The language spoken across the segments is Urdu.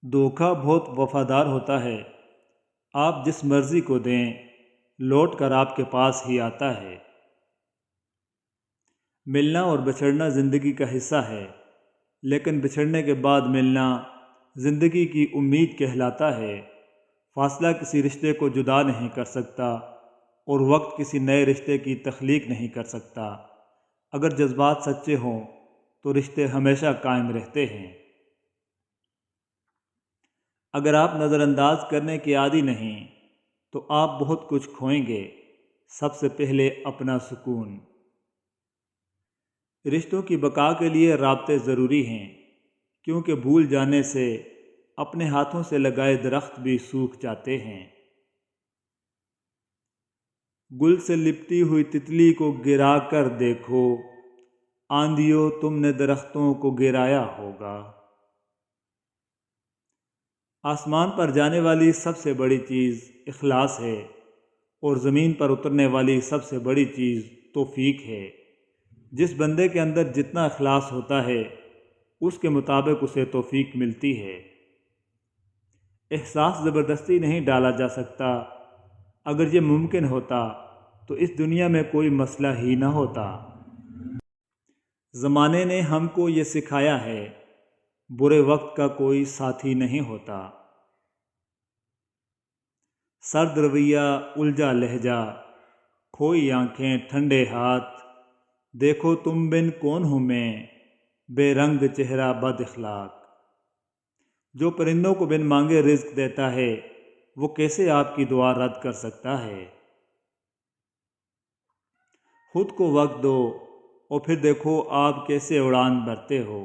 دھوکہ بہت وفادار ہوتا ہے۔ آپ جس مرضی کو دیں لوٹ کر آپ کے پاس ہی آتا ہے۔ ملنا اور بچھڑنا زندگی کا حصہ ہے، لیکن بچھڑنے کے بعد ملنا زندگی کی امید کہلاتا ہے۔ فاصلہ کسی رشتے کو جدا نہیں کر سکتا اور وقت کسی نئے رشتے کی تخلیق نہیں کر سکتا۔ اگر جذبات سچے ہوں تو رشتے ہمیشہ قائم رہتے ہیں۔ اگر آپ نظر انداز کرنے کے عادی نہیں تو آپ بہت کچھ کھوئیں گے، سب سے پہلے اپنا سکون۔ رشتوں کی بقا کے لیے رابطے ضروری ہیں، کیونکہ بھول جانے سے اپنے ہاتھوں سے لگائے درخت بھی سوکھ جاتے ہیں۔ گل سے لپٹی ہوئی تتلی کو گرا کر دیکھو، آندھیوں تم نے درختوں کو گرایا ہوگا۔ آسمان پر جانے والی سب سے بڑی چیز اخلاص ہے، اور زمین پر اترنے والی سب سے بڑی چیز توفیق ہے۔ جس بندے کے اندر جتنا اخلاص ہوتا ہے اس کے مطابق اسے توفیق ملتی ہے۔ احساس زبردستی نہیں ڈالا جا سکتا۔ اگر یہ ممکن ہوتا تو اس دنیا میں کوئی مسئلہ ہی نہ ہوتا۔ زمانے نے ہم کو یہ سکھایا ہے، برے وقت کا کوئی ساتھی نہیں ہوتا۔ سرد رویہ، الجھا لہجہ، کھوئی آنکھیں، ٹھنڈے ہاتھ، دیکھو تم بن کون ہوں میں، بے رنگ چہرہ بد اخلاق۔ جو پرندوں کو بن مانگے رزق دیتا ہے وہ کیسے آپ کی دعا رد کر سکتا ہے؟ خود کو وقت دو اور پھر دیکھو آپ کیسے اڑان بھرتے ہو۔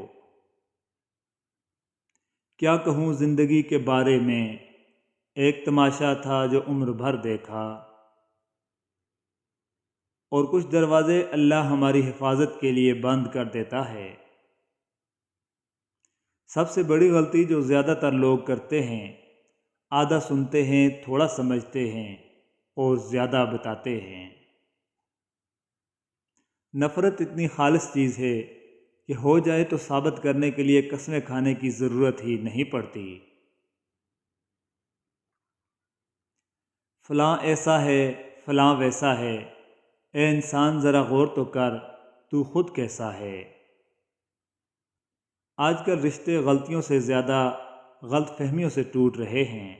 کیا کہوں زندگی کے بارے میں، ایک تماشا تھا جو عمر بھر دیکھا۔ اور کچھ دروازے اللہ ہماری حفاظت کے لیے بند کر دیتا ہے۔ سب سے بڑی غلطی جو زیادہ تر لوگ کرتے ہیں، آدھا سنتے ہیں، تھوڑا سمجھتے ہیں اور زیادہ بتاتے ہیں۔ نفرت اتنی خالص چیز ہے کہ ہو جائے تو ثابت کرنے کے لیے قسمیں کھانے کی ضرورت ہی نہیں پڑتی۔ فلاں ایسا ہے، فلاں ویسا ہے، اے انسان ذرا غور تو کر، تو خود کیسا ہے؟ آج کل رشتے غلطیوں سے زیادہ غلط فہمیوں سے ٹوٹ رہے ہیں۔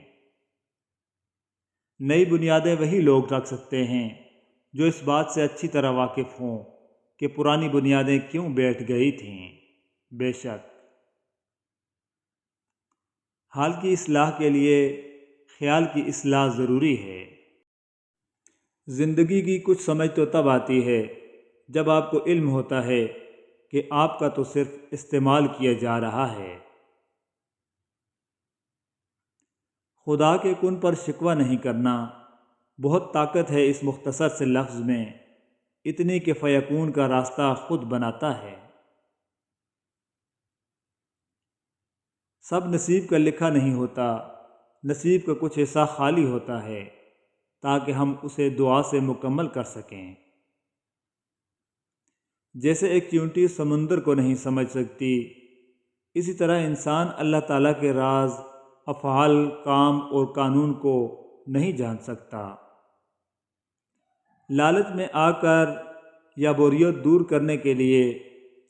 نئی بنیادیں وہی لوگ رکھ سکتے ہیں جو اس بات سے اچھی طرح واقف ہوں کہ پرانی بنیادیں کیوں بیٹھ گئی تھیں۔ بے شک حال کی اصلاح کے لیے خیال کی اصلاح ضروری ہے۔ زندگی کی کچھ سمجھ تو تب آتی ہے جب آپ کو علم ہوتا ہے کہ آپ کا تو صرف استعمال کیا جا رہا ہے۔ خدا کے کن پر شکوہ نہیں کرنا۔ بہت طاقت ہے اس مختصر سے لفظ میں، اتنی کہ فیکون کا راستہ خود بناتا ہے۔ سب نصیب کا لکھا نہیں ہوتا، نصیب کا کچھ حصہ خالی ہوتا ہے تاکہ ہم اسے دعا سے مکمل کر سکیں۔ جیسے ایک چیونٹی سمندر کو نہیں سمجھ سکتی، اسی طرح انسان اللہ تعالیٰ کے راز، افعال، کام اور قانون کو نہیں جان سکتا۔ لالچ میں آ کر یا بوریت دور کرنے کے لیے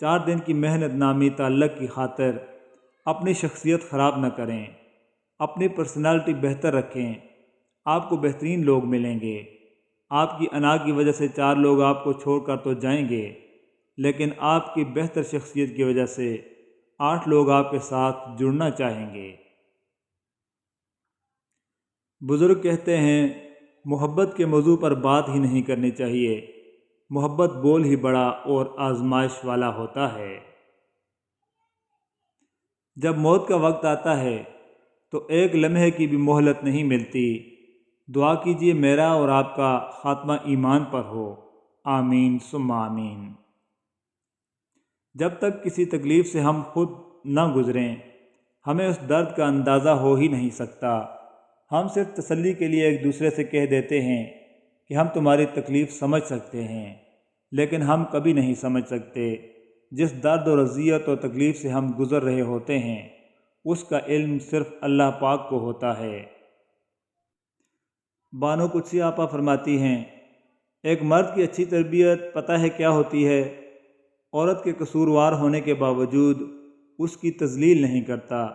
4 دن کی محنت نامی تعلق کی خاطر اپنی شخصیت خراب نہ کریں۔ اپنی پرسنالٹی بہتر رکھیں، آپ کو بہترین لوگ ملیں گے۔ آپ کی انا کی وجہ سے 4 لوگ آپ کو چھوڑ کر تو جائیں گے، لیکن آپ کی بہتر شخصیت کی وجہ سے 8 لوگ آپ کے ساتھ جڑنا چاہیں گے۔ بزرگ کہتے ہیں محبت کے موضوع پر بات ہی نہیں کرنی چاہیے، محبت بول ہی بڑا اور آزمائش والا ہوتا ہے۔ جب موت کا وقت آتا ہے تو ایک لمحے کی بھی مہلت نہیں ملتی۔ دعا کیجیے میرا اور آپ کا خاتمہ ایمان پر ہو، آمین ثم آمین۔ جب تک کسی تکلیف سے ہم خود نہ گزریں ہمیں اس درد کا اندازہ ہو ہی نہیں سکتا۔ ہم صرف تسلی کے لیے ایک دوسرے سے کہہ دیتے ہیں کہ ہم تمہاری تکلیف سمجھ سکتے ہیں، لیکن ہم کبھی نہیں سمجھ سکتے جس درد اور اذیت اور تکلیف سے ہم گزر رہے ہوتے ہیں اس کا علم صرف اللہ پاک کو ہوتا ہے۔ بانو قدسی آپا فرماتی ہیں، ایک مرد کی اچھی تربیت پتہ ہے کیا ہوتی ہے؟ عورت کے قصوروار ہونے کے باوجود اس کی تذلیل نہیں کرتا۔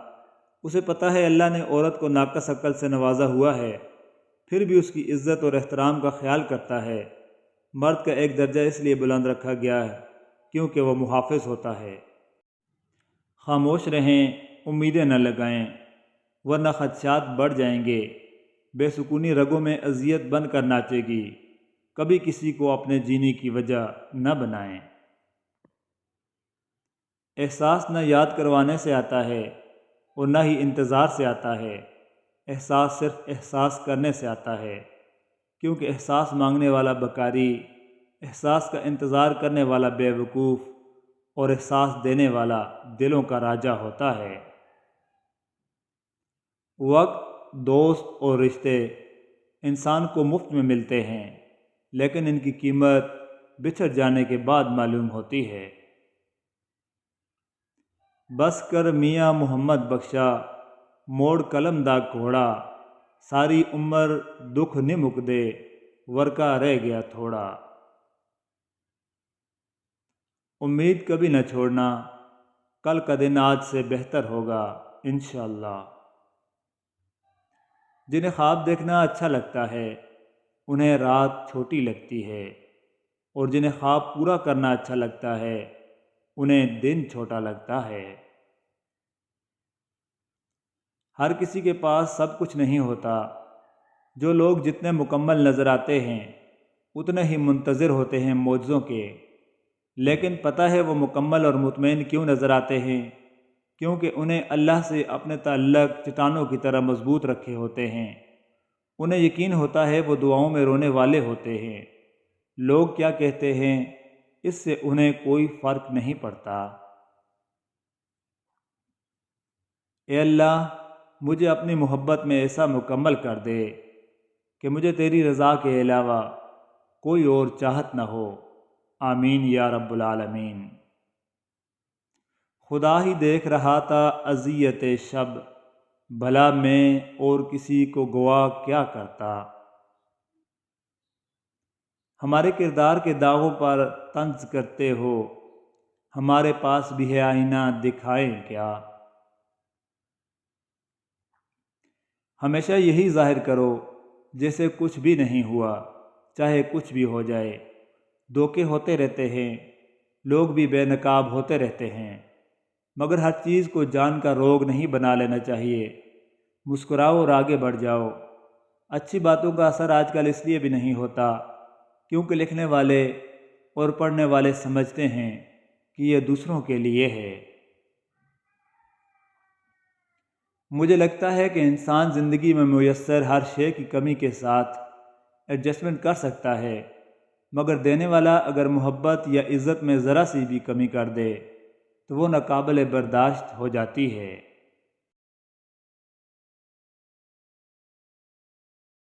اسے پتہ ہے اللہ نے عورت کو ناقص عقل سے نوازا ہوا ہے، پھر بھی اس کی عزت اور احترام کا خیال کرتا ہے۔ مرد کا ایک درجہ اس لیے بلند رکھا گیا ہے کیونکہ وہ محافظ ہوتا ہے۔ خاموش رہیں، امیدیں نہ لگائیں، ورنہ خدشات بڑھ جائیں گے۔ بے سکونی رگوں میں اذیت بن کر ناچے گی۔ کبھی کسی کو اپنے جینے کی وجہ نہ بنائیں۔ احساس نہ یاد کروانے سے آتا ہے اور نہ ہی انتظار سے آتا ہے۔ احساس صرف احساس کرنے سے آتا ہے، کیونکہ احساس مانگنے والا بکاری، احساس کا انتظار کرنے والا بے وقوف اور احساس دینے والا دلوں کا راجا ہوتا ہے۔ وقت، دوست اور رشتے انسان کو مفت میں ملتے ہیں، لیکن ان کی قیمت بچھڑ جانے کے بعد معلوم ہوتی ہے۔ بس کر میاں محمد بخشا، موڑ قلم دا گھوڑا، ساری عمر دکھ نمک دے، ورکا رہ گیا تھوڑا۔ امید کبھی نہ چھوڑنا، کل کا دن آج سے بہتر ہوگا انشاءاللہ۔ جنہیں خواب دیکھنا اچھا لگتا ہے انہیں رات چھوٹی لگتی ہے، اور جنہیں خواب پورا کرنا اچھا لگتا ہے انہیں دن چھوٹا لگتا ہے۔ ہر کسی کے پاس سب کچھ نہیں ہوتا۔ جو لوگ جتنے مکمل نظر آتے ہیں اتنے ہی منتظر ہوتے ہیں معجزوں کے، لیکن پتہ ہے وہ مکمل اور مطمئن کیوں نظر آتے ہیں؟ کیونکہ انہیں اللہ سے اپنے تعلق چٹانوں کی طرح مضبوط رکھے ہوتے ہیں۔ انہیں یقین ہوتا ہے وہ دعاؤں میں رونے والے ہوتے ہیں۔ لوگ کیا کہتے ہیں اس سے انہیں کوئی فرق نہیں پڑتا۔ اے اللہ، مجھے اپنی محبت میں ایسا مکمل کر دے کہ مجھے تیری رضا کے علاوہ کوئی اور چاہت نہ ہو۔ آمین یا رب العالمین۔ خدا ہی دیکھ رہا تھا اذیت شب، بھلا میں اور کسی کو گواہ کیا کرتا۔ ہمارے کردار کے داغوں پر طنز کرتے ہو، ہمارے پاس بھی ہے آئینہ، دکھائیں کیا؟ ہمیشہ یہی ظاہر کرو جیسے کچھ بھی نہیں ہوا، چاہے کچھ بھی ہو جائے۔ دھوکے ہوتے رہتے ہیں، لوگ بھی بے نقاب ہوتے رہتے ہیں، مگر ہر چیز کو جان کا روگ نہیں بنا لینا چاہیے۔ مسکراؤ اور آگے بڑھ جاؤ۔ اچھی باتوں کا اثر آج کل اس لیے بھی نہیں ہوتا کیونکہ لکھنے والے اور پڑھنے والے سمجھتے ہیں کہ یہ دوسروں کے لیے ہے۔ مجھے لگتا ہے کہ انسان زندگی میں میسر ہر شے کی کمی کے ساتھ ایڈجسٹمنٹ کر سکتا ہے، مگر دینے والا اگر محبت یا عزت میں ذرا سی بھی کمی کر دے تو وہ ناقابل برداشت ہو جاتی ہے۔